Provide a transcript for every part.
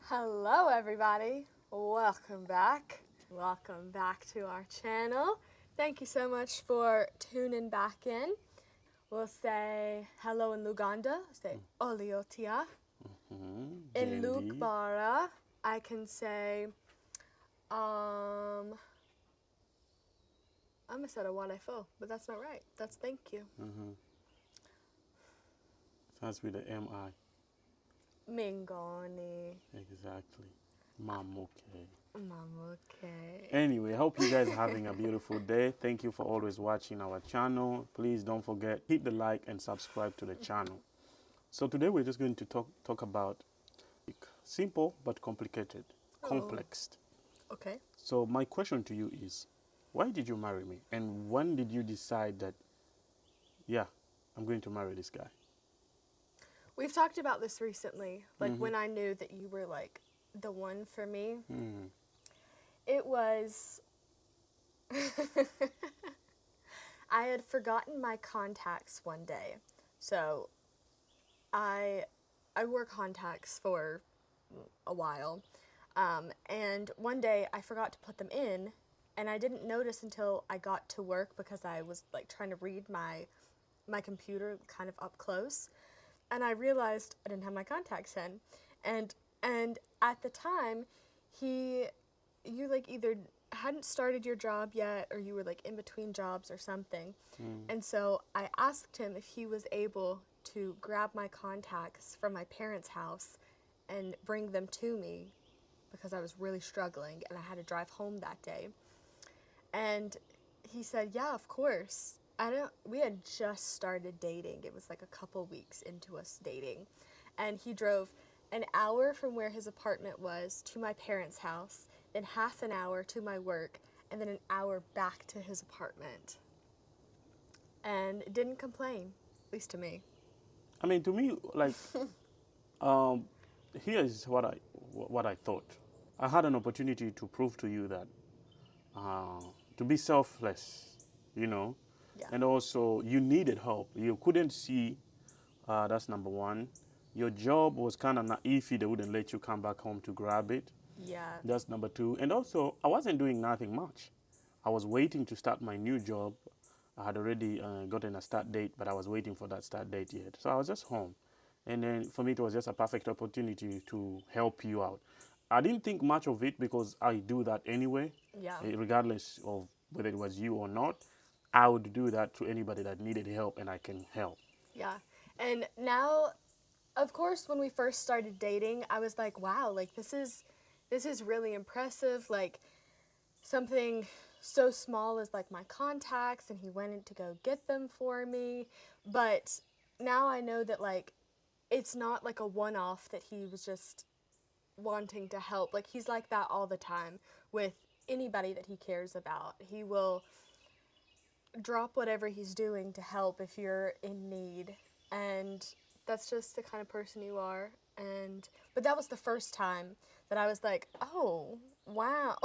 Hello everybody, welcome back. Welcome back to our channel. Thank you so much for tuning back in. We'll say hello in Luganda, say Oliotia. In Jendi. Lugbara, I can say, I'm gonna say Awalefo, but that's not right. That's thank you. Starts with the M-I. Mingoni. Exactly. Mamoke. Mamuke. Anyway, hope you guys are having a beautiful day. Thank you for always watching our channel. Please don't forget, hit the like and subscribe to the channel. So today we're just going to talk about simple but complicated, complex. Okay. So my question to you is, why did you marry me? And when did you decide that, yeah, I'm going to marry this guy? We've talked about this recently, like when I knew that you were like the one for me. It was I had forgotten my contacts one day. So I wore contacts for a while. And one day I forgot to put them in, and I didn't notice until I got to work because I was like trying to read my computer kind of up close, and I realized I didn't have my contacts in, and at the time, you like either hadn't started your job yet or you were like in between jobs or something, and so I asked him if he was able to grab my contacts from my parents' house and bring them to me because I was really struggling and I had to drive home that day. And he said, "Yeah, of course." We had just started dating. It was like a couple weeks into us dating. And he drove an hour from where his apartment was to my parents' house, then half an hour to my work, and then an hour back to his apartment. And didn't complain, at least to me. I mean, to me, like, um, here is what I thought. I had an opportunity to prove to you that to be selfless, you know, Yeah. and also you needed help. You couldn't see. That's number one. Your job was kind of not iffy. They wouldn't let you come back home to grab it. Yeah. That's number two. And also, I wasn't doing nothing much. I was waiting to start my new job. I had already gotten a start date, but I was waiting for that start date yet. So I was just home. And then for me, it was just a perfect opportunity to help you out. I didn't think much of it because I do that anyway, Yeah. regardless of whether it was you or not. I would do that to anybody that needed help and I can help. Yeah. And now, of course, when we first started dating, I was like, wow, like this is really impressive. Like something so small as like my contacts, and he went in to go get them for me. But now I know that like it's not like a one-off that he was just wanting to help. Like he's like that all the time with anybody that he cares about. He will drop whatever he's doing to help if you're in need. And that's just the kind of person you are. And but that was the first time that I was like, "Oh, wow."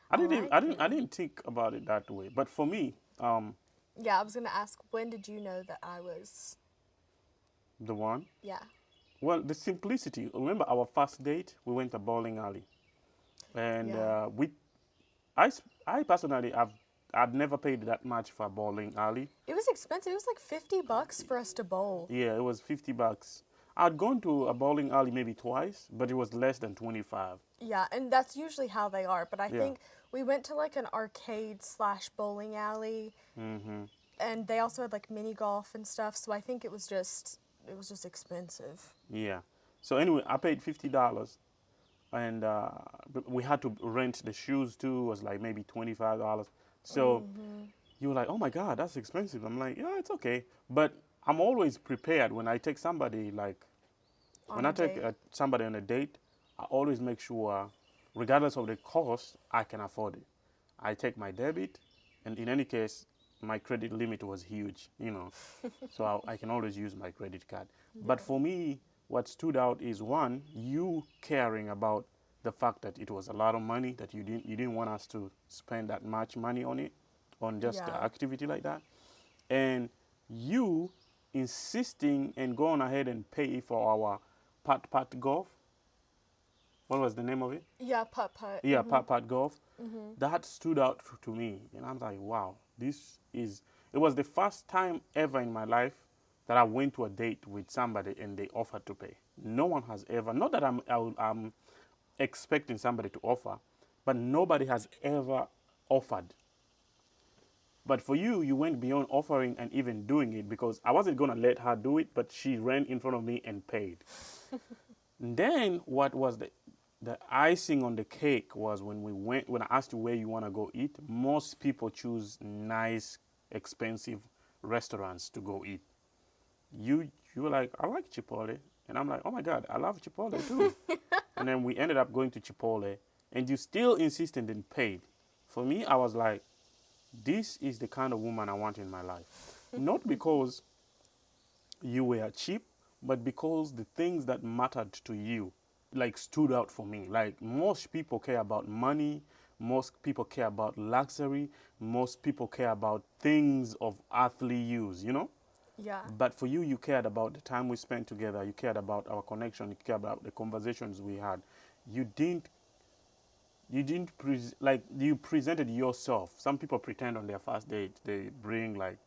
I I didn't even, like I him. didn't think about it that way. But for me, Yeah, I was going to ask, when did you know that I was, the one, yeah. well, the simplicity. Remember our first date? We went to bowling alley, and Yeah. I personally, I've never paid that much for a bowling alley. It was expensive. It was like $50 for us to bowl. Yeah, it was $50. I'd gone to a bowling alley maybe twice, but it was less than 25. Yeah, and that's usually how they are. But I Yeah. think we went to like an arcade slash bowling alley, and they also had like mini golf and stuff. So I think it was just expensive. Yeah. So anyway, I paid $50, and we had to rent the shoes too. It was like maybe $25. So you were like, "Oh my God, that's expensive." I'm like, "Yeah, it's okay." But I'm always prepared when I take somebody like On when a I take date. somebody on a date. I always make sure, regardless of the cost, I can afford it. I take my debit, and in any case, my credit limit was huge, so I can always use my credit card. But Yeah. for me, what stood out is one, you caring about the fact that it was a lot of money that you didn't want us to spend that much money on it, on just an Yeah. activity like that, and you insisting and going ahead and pay for our Pat Golf. What was the name of it? Yeah, putt putt. Yeah, Pat Golf. That stood out to me, and I'm like, wow, this is. It was the first time ever in my life that I went to a date with somebody and they offered to pay. No one has ever. Not that I'm expecting somebody to offer, but nobody has ever offered. But for you, you went beyond offering and even doing it because I wasn't gonna let her do it, but she ran in front of me and paid. And then what was the icing on the cake was when I asked you where you want to go eat. Most people choose nice, expensive restaurants to go eat. You were like, I like Chipotle, and I'm like, oh my God, I love Chipotle too. And then we ended up going to Chipotle, and you still insisted and paid. For me, I was like, this is the kind of woman I want in my life. Not because you were cheap, but because the things that mattered to you like stood out for me. Like most people care about money, most people care about luxury, most people care about things of earthly use, you know? Yeah. But for you, you cared about the time we spent together, you cared about our connection, you cared about the conversations we had. You didn't like you presented yourself. Some people pretend on their first date, they bring like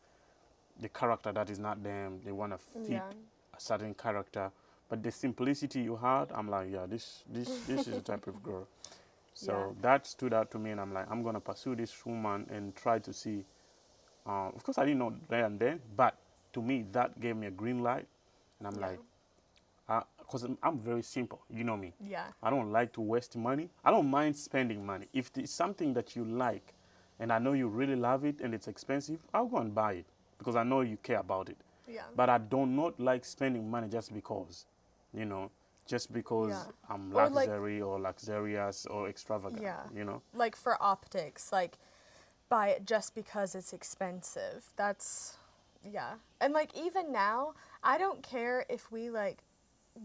the character that is not them. They want to fit Yeah. a certain character, but the simplicity you had, I'm like, yeah, this is the type of girl. Yeah. So that stood out to me, and I'm like, I'm gonna pursue this woman and try to see. Of course, I didn't know there and then, but to me, that gave me a green light, and I'm Yeah. like, because I'm very simple. You know me. Yeah. I don't like to waste money. I don't mind spending money. If it's something that you like, and I know you really love it, and it's expensive, I'll go and buy it because I know you care about it. Yeah. But I do not like spending money just because, you know, just Yeah. because I'm Or like, luxury or luxurious or extravagant, yeah. you know. Like for optics, like buy it just because it's expensive. That's, yeah. And like even now, I don't care if we like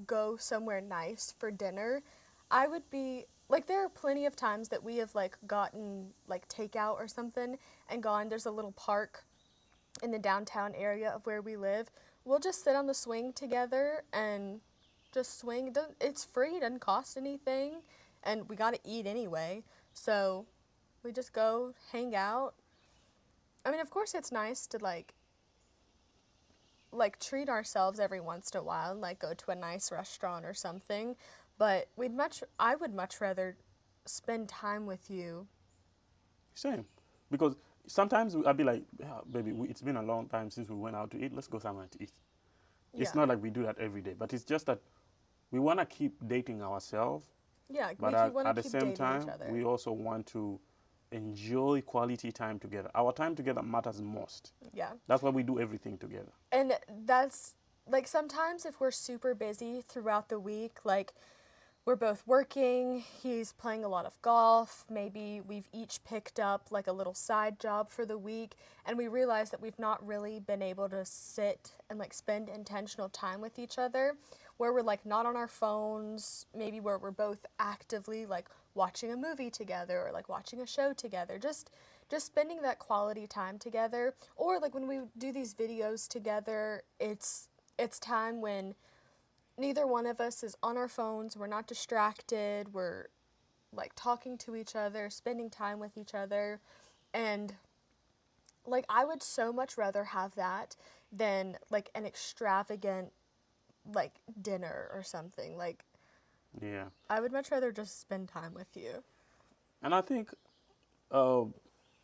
go somewhere nice for dinner. I would be like, there are plenty of times that we have like gotten like takeout or something and gone. There's a little park in the downtown area of where we live. We'll just sit on the swing together and just swing. It's free, it doesn't cost anything, and we got to eat anyway. So we just go hang out. I mean, of course, it's nice to like treat ourselves every once in a while and like go to a nice restaurant or something. But I would much rather spend time with you. Same. Because sometimes I'll be like, yeah, baby, it's been a long time since we went out to eat. Let's go somewhere to eat. It's Yeah. not like we do that every day, but it's just that we want to keep dating ourselves, Yeah, but we want at to the keep same dating each time, other. we also want to enjoy quality time together. Our time together matters most. Yeah. That's why we do everything together. And that's like sometimes if we're super busy throughout the week, like we're both working, he's playing a lot of golf, maybe we've each picked up like a little side job for the week, and we realize that we've not really been able to sit and like spend intentional time with each other, where we're like not on our phones, maybe where we're both actively like watching a movie together or like watching a show together, just spending that quality time together. Or like when we do these videos together, it's time when neither one of us is on our phones, we're not distracted, we're like talking to each other, spending time with each other. And like I would so much rather have that than like an extravagant like dinner or something. Like Yeah. I would much rather just spend time with you. And I think uh,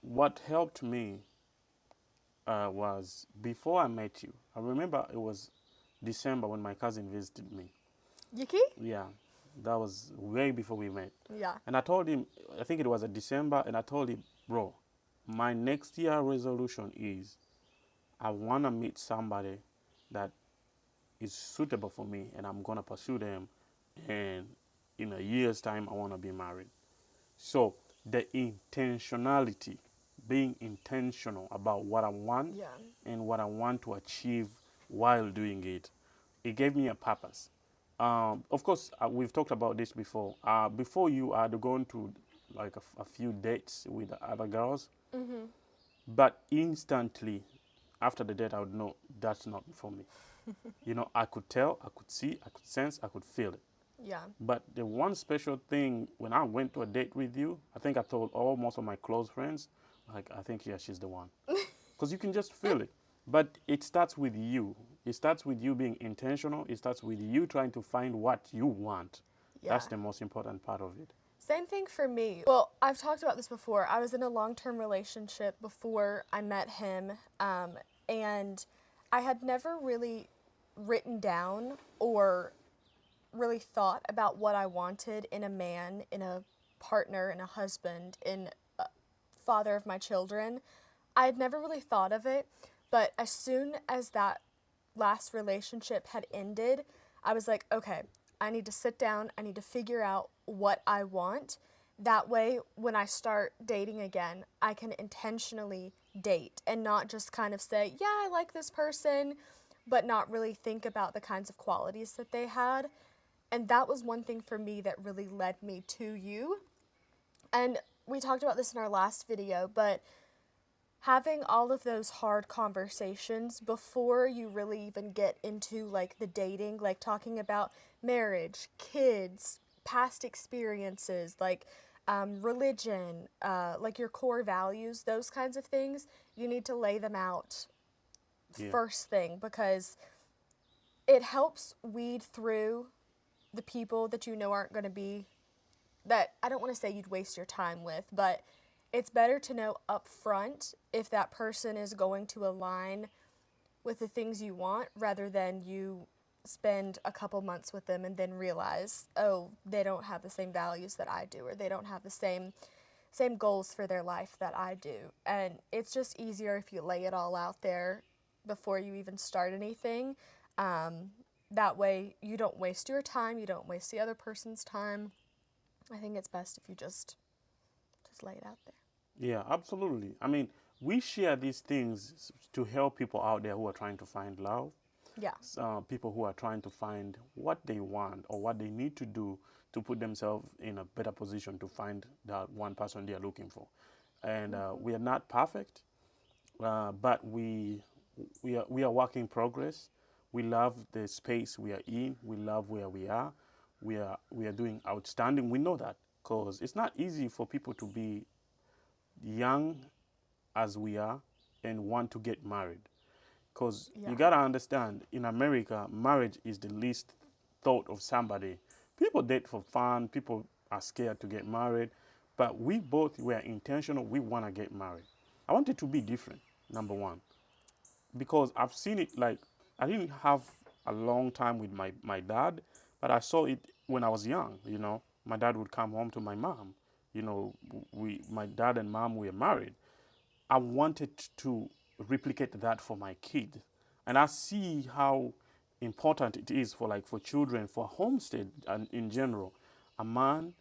what helped me was before I met you. I remember it was December when my cousin visited me. Yuki? Yeah, that was way before we met. Yeah. And I told him, I think it was a December, and I told him, bro, my next year resolution is I want to meet somebody that is suitable for me, and I'm going to pursue them. And in a year's time, I want to be married. So the intentionality, being intentional about what I want Yeah. and what I want to achieve while doing it, it gave me a purpose. Of course, we've talked about this before. Before you, I had gone to like a few dates with other girls, Mhm. but instantly after the date, I would know that's not for me. You know, I could tell, I could see, I could sense, I could feel it. Yeah. But the one special thing when I went to a date with you, I think I told most of my close friends, like, I think, yeah, she's the one. Because you can just feel it. But it starts with you. It starts with you being intentional. It starts with you trying to find what you want. Yeah. That's the most important part of it. Same thing for me. Well, I've talked about this before. I was in a long term relationship before I met him, and I had never really written down or really thought about what I wanted in a man, in a partner, in a husband, in a father of my children. I had never really thought of it, but as soon as that last relationship had ended, I was like, okay, I need to sit down, I need to figure out what I want. That way, when I start dating again, I can intentionally date and not just kind of say, yeah, I like this person, but not really think about the kinds of qualities that they had. And that was one thing for me that really led me to you. And we talked about this in our last video, but having all of those hard conversations before you really even get into like the dating, like talking about marriage, kids, past experiences, like religion, like your core values, those kinds of things, you need to lay them out Yeah. first thing because it helps weed through the people that you know aren't going to be that I don't want to say you'd waste your time with, but it's better to know up front if that person is going to align with the things you want rather than you spend a couple months with them and then realize, oh, they don't have the same values that I do or they don't have the same goals for their life that I do. And it's just easier if you lay it all out there before you even start anything. That way you don't waste your time, you don't waste the other person's time. I think it's best if you just lay it out there. Yeah, absolutely. I mean, we share these things to help people out there who are trying to find love, Yeah. people who are trying to find what they want or what they need to do to put themselves in a better position to find that one person they are looking for. And we are not perfect, but we are work in progress. We love the space we are in. We love where we are. We are doing outstanding. We know that because it's not easy for people to be young as we are and want to get married. Because Yeah. you gotta understand, in America, marriage is the least thought of somebody. People date for fun. People are scared to get married, but we both were intentional. We want to get married. I want it to be different. Number one, because I've seen it like I didn't have a long time with my dad, but I saw it when I was young. You know, my dad would come home to my mom. You know, my dad and mom were married. I wanted to replicate that for my kid, and I see how important it is for like for children, for homestead and in general, a man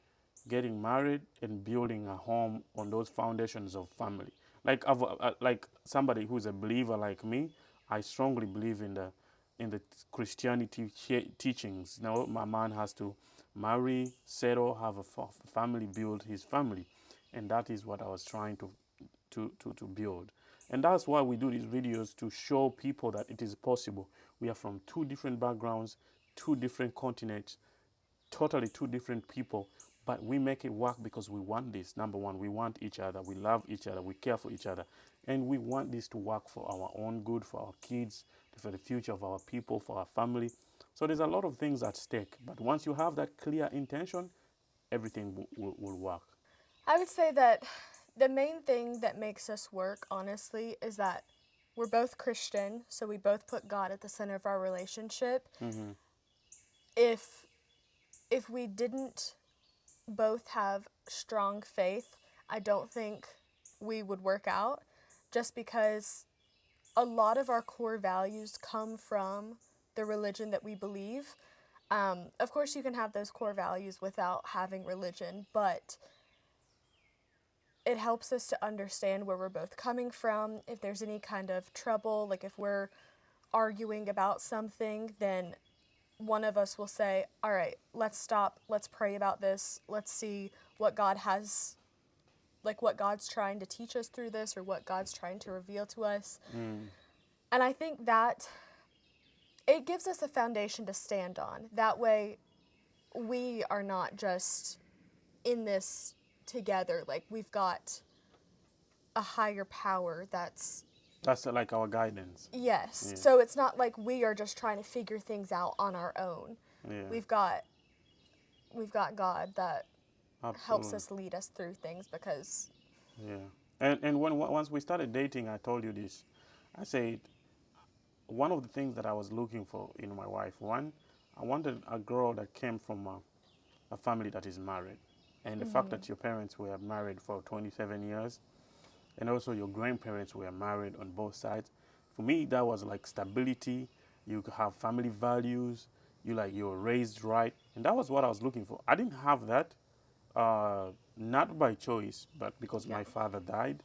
getting married and building a home on those foundations of family. Like somebody who's a believer like me, I strongly believe in the Christianity teachings. You know, my man has to marry, settle, have a family, build his family, and that is what I was trying to build. And that's why we do these videos to show people that it is possible. We are from two different backgrounds, two different continents, totally two different people, but we make it work because we want this. Number one, we want each other, we love each other, we care for each other, and we want this to work for our own good, for our kids, for the future of our people, for our family. So there's a lot of things at stake, but once you have that clear intention, everything will work. I would say that the main thing that makes us work, honestly, is that we're both Christian, so we both put God at the center of our relationship. Mm-hmm. If if we didn't both have strong faith, I don't think we would work out just because a lot of our core values come from the religion that we believe. Of course, you can have those core values without having religion, but it helps us to understand where we're both coming from. If there's any kind of trouble, like if we're arguing about something, then one of us will say, all right, let's stop, let's pray about this, let's see what God has, like what God's trying to teach us through this or what God's trying to reveal to us. Mm. And I think that it gives us a foundation to stand on. That way, we are not just in this together. Like, we've got a higher power that's, That's like our guidance. yes. Yeah, So it's not like we are just trying to figure things out on our own. yeah, We've got God that helps absolutely. us lead us through things because Yeah. And once we started dating, I told you this. I said one of the things that I was looking for in my wife, one, I wanted a girl that came from a family that is married. And the fact that your parents were married for 27 years, and also your grandparents were married on both sides, for me, that was like stability. You have family values. You were raised right, and that was what I was looking for. I didn't have that, not by choice, but because yeah. my father died.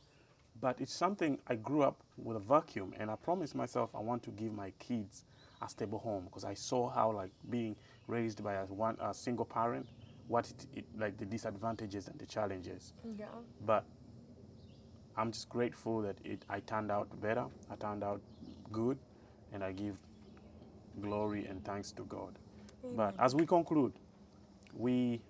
But it's something I grew up with a vacuum, and I promised myself I want to give my kids a stable home because I saw how like being raised by a single parent, what it like the disadvantages and the challenges. Yeah. But I'm just grateful that I turned out better. I turned out good, and I give glory and thanks to God. But Amen. as we conclude, we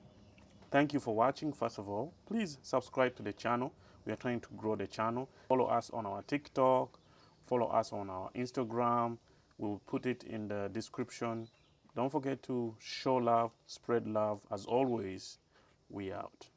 thank you for watching. First of all, please subscribe to the channel. We are trying to grow the channel. Follow us on our TikTok. Follow us on our Instagram. We'll put it in the description. Don't forget to show love, spread love. As always, we out.